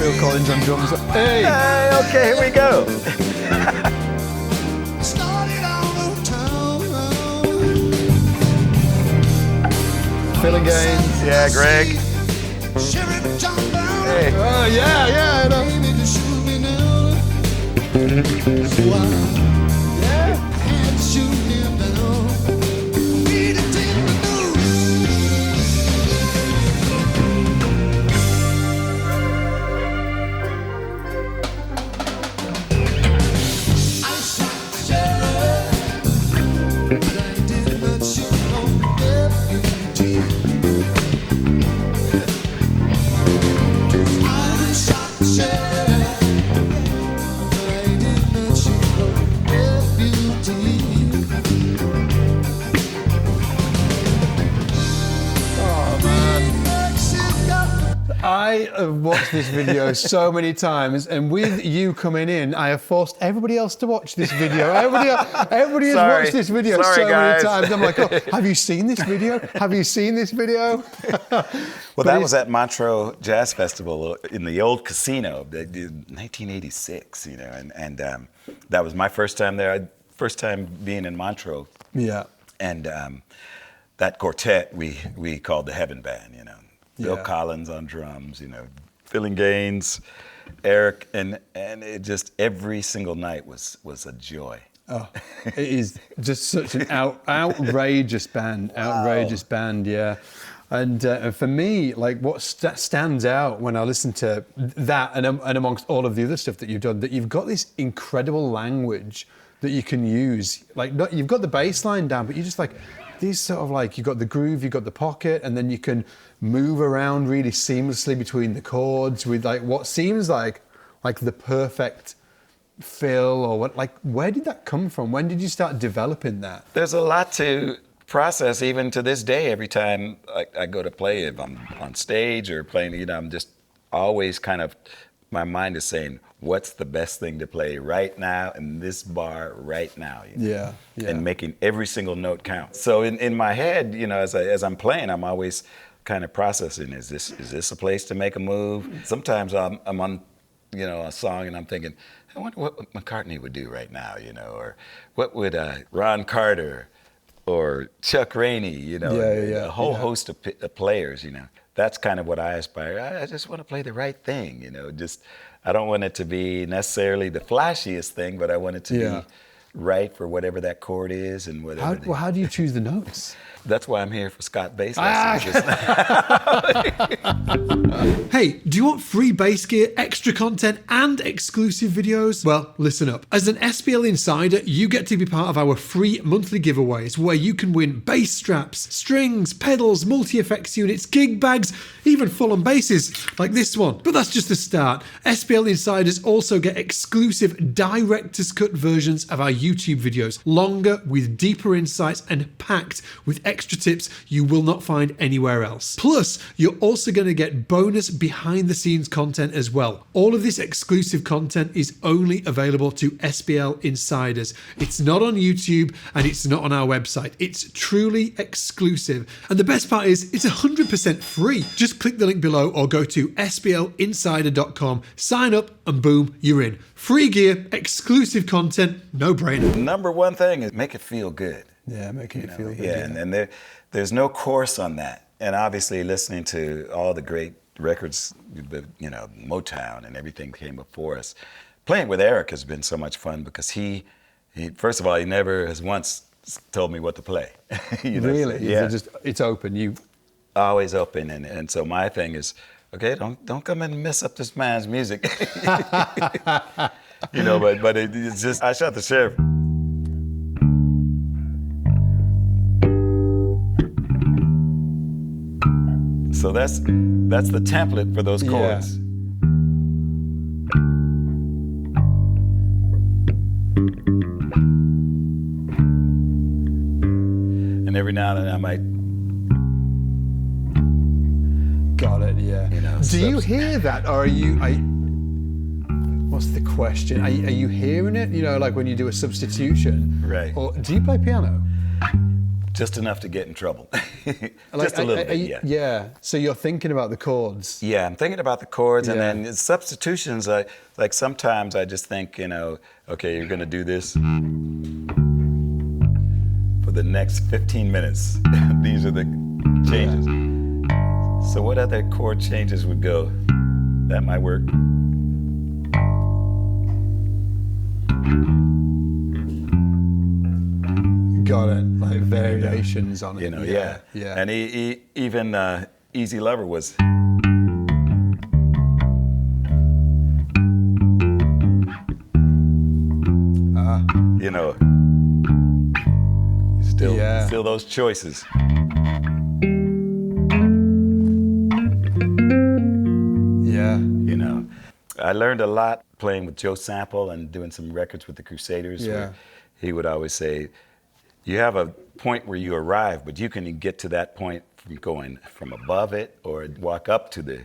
Phil Collins on drums. Hey! Hey, okay, here we go. Phil and Gaines. Yeah, Greg. Hey. Oh, yeah, I know. I have watched this video so many times, and with you coming in, I have forced everybody else to watch this video. Everybody has watched this video many times. I'm like, oh, have you seen this video? Have you seen this video? Well, that was at Montreux Jazz Festival in the old casino, 1986, you know, and that was my first time there, first time being in Montreux. Yeah. And that quartet we called the Heaven Band, you know. Bill Collins on drums, you know, Phil and Gaines, Eric, and it just every single night was a joy. Oh, it is just such an outrageous band, outrageous band, yeah. And for me, like what stands out when I listen to that and amongst all of the other stuff that you've done, that you've got this incredible language that you can use. Like you've got the bass line down, but you just like these sort of like, you've got the groove, you've got the pocket, and then you can move around really seamlessly between the chords with like what seems like the perfect fill or what, like where did that come from? When did you start developing that? There's a lot to process even to this day. Every time I go to play, if I'm on stage or playing, you know, I'm just always kind of, my mind is saying, what's the best thing to play right now in this bar right now? You know? Yeah. And making every single note count. So in my head, you know, as I'm playing, I'm always kind of processing, is this a place to make a move? Sometimes I'm on, you know, a song and I'm thinking, I wonder what McCartney would do right now, you know, or what would Ron Carter or Chuck Rainey, you know, a whole host of players, you know. That's kind of what I aspire. I just want to play the right thing, you know, I don't want it to be necessarily the flashiest thing, but I want it to be right for whatever that chord is and whatever. How do you choose the notes? That's why I'm here for Scott bass lessons. Hey, do you want free bass gear, extra content, and exclusive videos? Well, listen up. As an SPL Insider, you get to be part of our free monthly giveaways where you can win bass straps, strings, pedals, multi-effects units, gig bags, even full-on basses like this one. But that's just the start. SPL Insiders also get exclusive director's cut versions of our YouTube videos, longer with deeper insights and packed with extra tips you will not find anywhere else. Plus, you're also going to get bonus behind the scenes content as well. All of this exclusive content is only available to SPL Insiders. It's not on YouTube and it's not on our website. It's truly exclusive. And the best part is it's 100% free. Just click the link below or go to splinsider.com, sign up and boom, you're in. Free gear, exclusive content, no brainer. Number one thing is make it feel good. Yeah, making it feel good. Yeah, and there's no course on that. And obviously listening to all the great records, you know, Motown and everything came before us. Playing with Eric has been so much fun because he first of all, he never has once told me what to play. You know? Really? Yeah. It's open. You always open, and so my thing is, okay, don't come in and mess up this man's music. You know, but it's just, I shot the sheriff. So that's the template for those chords. And every now and then I might. Got it. Yeah. You know, do you hear that, or are you? What's the question? Are you hearing it? You know, like when you do a substitution. Right. Or do you play piano? just enough to get in trouble. Like, Just a little bit, yeah. Yeah. So you're thinking about the chords. Yeah, I'm thinking about the chords, and Yeah. then substitutions. Like sometimes I just think, okay, you're gonna do this for the next 15 minutes. These are the changes. So what other chord changes would go? That might work. Got it. Like variations on it. Yeah. Yeah. And even Easy Lover was. You know, still those choices. Yeah. I learned a lot playing with Joe Sample and doing some records with the Crusaders. Yeah. Where he would always say, you have a point where you arrive, but you can get to that point from going from above it or walk up to the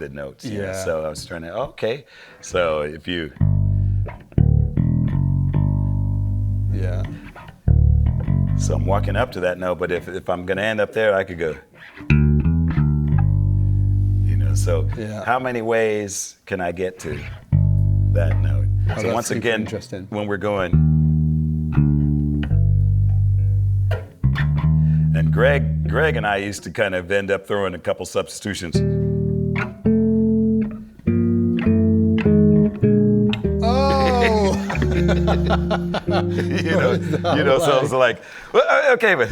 notes. you know? Yeah. So I was trying to, okay. So if you, Yeah. so I'm walking up to that note, but if I'm going to end up there, I could go. So Yeah. how many ways can I get to that note? So that's once super again, interesting. when we're going, and Greg and I used to kind of end up throwing a couple substitutions. Oh. So it's like, well, okay, but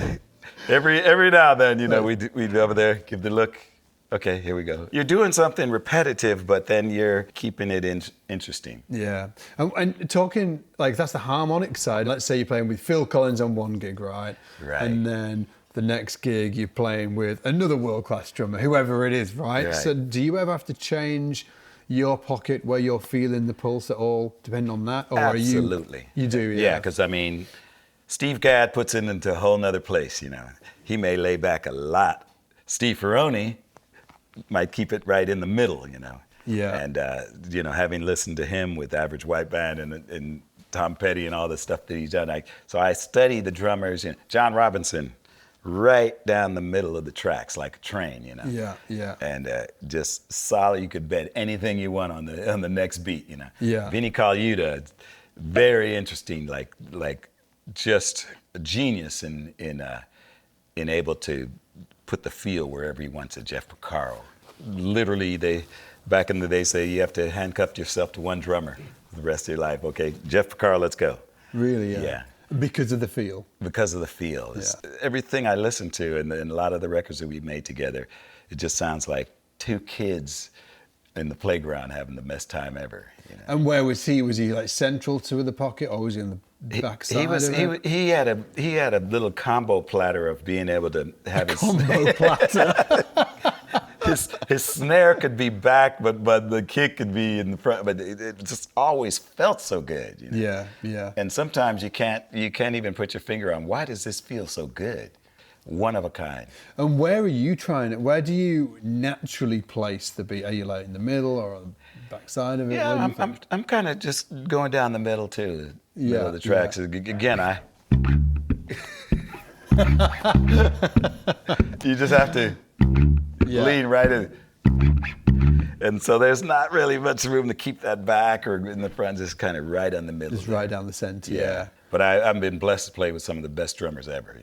every now and then, we'd over there, give the look. Okay, here we go. You're doing something repetitive, but then you're keeping it interesting. Yeah. And talking, like, that's the harmonic side. Let's say you're playing with Phil Collins on one gig, right? Right. And then the next gig you're playing with another world-class drummer, whoever it is, right? Right. So do you ever have to change your pocket where you're feeling the pulse at all, depending on that? Or Absolutely. You do, yeah. Yeah, because, Steve Gadd puts it into a whole nother place, He may lay back a lot. Steve Ferrone might keep it right in the middle, Yeah. And, having listened to him with Average White Band and Tom Petty and all the stuff that he's done, so I study the drummers. John Robinson, right down the middle of the tracks like a train, Yeah, yeah. And just solid. You could bet anything you want on the next beat, Yeah. Vinnie Colaiuta, very interesting, like just a genius in able to put the feel wherever he wants it. Jeff Porcaro, literally, back in the day say you have to handcuff yourself to one drummer for the rest of your life. Okay, Jeff Porcaro, let's go. Really, yeah. Yeah. Because of the feel. Because of the feel. Everything I listen to and a lot of the records that we made together, it just sounds like two kids in the playground having the best time ever. And where was he? Was he like central to the pocket, or was he on the backside? He had a little combo platter of being able to have his combo platter. his snare could be back, but the kick could be in the front. But it just always felt so good. Yeah, yeah. And sometimes you can't even put your finger on why does this feel so good. One of a kind. And where are you trying it? Where do you naturally place the beat? Are you like in the middle or on the backside of it? Yeah, I'm kind of just going down the middle too. Middle of the tracks. Yeah. Again, you just have to lean right in. And so there's not really much room to keep that back or in the front, just kind of right on the middle. Just right down the center, yeah. But I've been blessed to play with some of the best drummers ever,